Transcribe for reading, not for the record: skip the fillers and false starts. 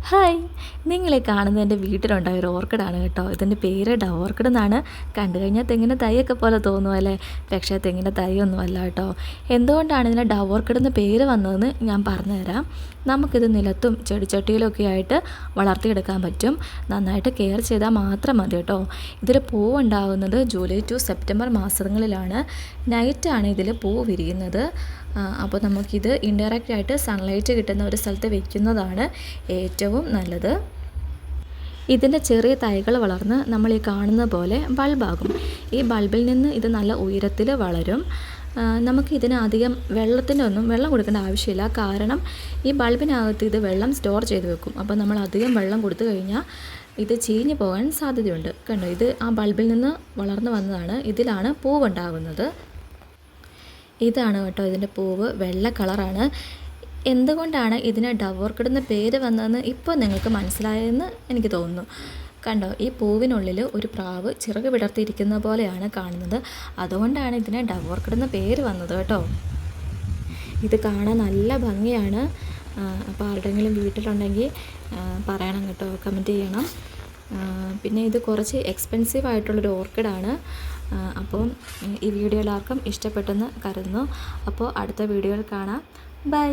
Hi, നിങ്ങളീ കാണുന്നത് എൻ്റെ വീട്ടിലുണ്ടായ ഒരു ഓർക്കിഡാണ് കേട്ടോ. ഇതിൻ്റെ പേര് ഡവ് ഓർക്കിഡ് എന്നാണ്. കണ്ടു കഴിഞ്ഞാൽ തെങ്ങിൻ്റെ തൈയൊക്കെ പോലെ തോന്നുമല്ലേ? പക്ഷേ തെങ്ങിൻ്റെ തൈയൊന്നും അല്ല കേട്ടോ. എന്തുകൊണ്ടാണ് ഇതിന് ഡവ് ഓർക്കിഡ് എന്ന് പേര് വന്നതെന്ന് ഞാൻ പറഞ്ഞുതരാം. നമുക്കിത് നിലത്തും ചെടിച്ചട്ടിയിലൊക്കെ ആയിട്ട് വളർത്തിയെടുക്കാൻ പറ്റും. നന്നായിട്ട് കെയർ ചെയ്താൽ മാത്രം മതി കേട്ടോ. ഇതിൽ പൂവുണ്ടാകുന്നത് ജൂലൈ ടു സെപ്റ്റംബർ മാസങ്ങളിലാണ്. നൈറ്റാണ് ഇതിൽ പൂ വിരിയുന്നത്. അപ്പോൾ നമുക്കിത് ഇൻഡയറക്റ്റായിട്ട് സൺലൈറ്റ് കിട്ടുന്ന ഒരു സ്ഥലത്ത് വെക്കുന്നതാണ് ഏറ്റവും നല്ലത്. ഇതിൻ്റെ ചെറിയ തൈകൾ വളർന്ന് നമ്മൾ ഈ കാണുന്ന പോലെ ബൾബാകും. ഈ ബൾബിൽ നിന്ന് ഇത് നല്ല ഉയരത്തിൽ വളരും. നമുക്ക് ഇതിന് അധികം വെള്ളം കൊടുക്കേണ്ട ആവശ്യമില്ല. കാരണം ഈ ബൾബിനകത്ത് ഇത് വെള്ളം സ്റ്റോർ ചെയ്ത് വെക്കും. അപ്പോൾ നമ്മൾ അധികം വെള്ളം കൊടുത്തു കഴിഞ്ഞാൽ ഇത് ചീഞ്ഞു പോകാൻ സാധ്യതയുണ്ട്. കണ്ടോ, ഇത് ആ ബൾബിൽ നിന്ന് വളർന്നു വന്നതാണ്. ഇതിലാണ് പൂവുണ്ടാകുന്നത്. ഇതാണ് കേട്ടോ ഇതിൻ്റെ പൂവ്, വെള്ള കളറാണ്. എന്തുകൊണ്ടാണ് ഇതിന് ഡവ് ഓർക്കിഡ് എന്ന പേര് വന്നതെന്ന് ഇപ്പോൾ നിങ്ങൾക്ക് മനസ്സിലായെന്ന് എനിക്ക് തോന്നുന്നു. കണ്ടോ, ഈ പൂവിനുള്ളിൽ ഒരു പ്രാവ് ചിറക് വിടർത്തിയിരിക്കുന്ന പോലെയാണ് കാണുന്നത്. അതുകൊണ്ടാണ് ഇതിന് ഡവ് ഓർക്കിഡ് എന്ന പേര് വന്നത് കേട്ടോ. ഇത് കാണാൻ നല്ല ഭംഗിയാണ്. അപ്പോൾ ആരുടെയെങ്കിലും വീട്ടിലുണ്ടെങ്കിൽ പറയണം കേട്ടോ, കമൻറ്റ് ചെയ്യണം. പിന്നെ ഇത് കുറച്ച് എക്സ്പെൻസീവ് ആയിട്ടുള്ളൊരു ഓർക്കിഡാണ്. അപ്പോൾ ഈ വീഡിയോ എല്ലാവർക്കും ഇഷ്ടപ്പെട്ടെന്ന് കരുതുന്നു. അപ്പോൾ അടുത്ത വീഡിയോയിൽ കാണാം. ബൈ.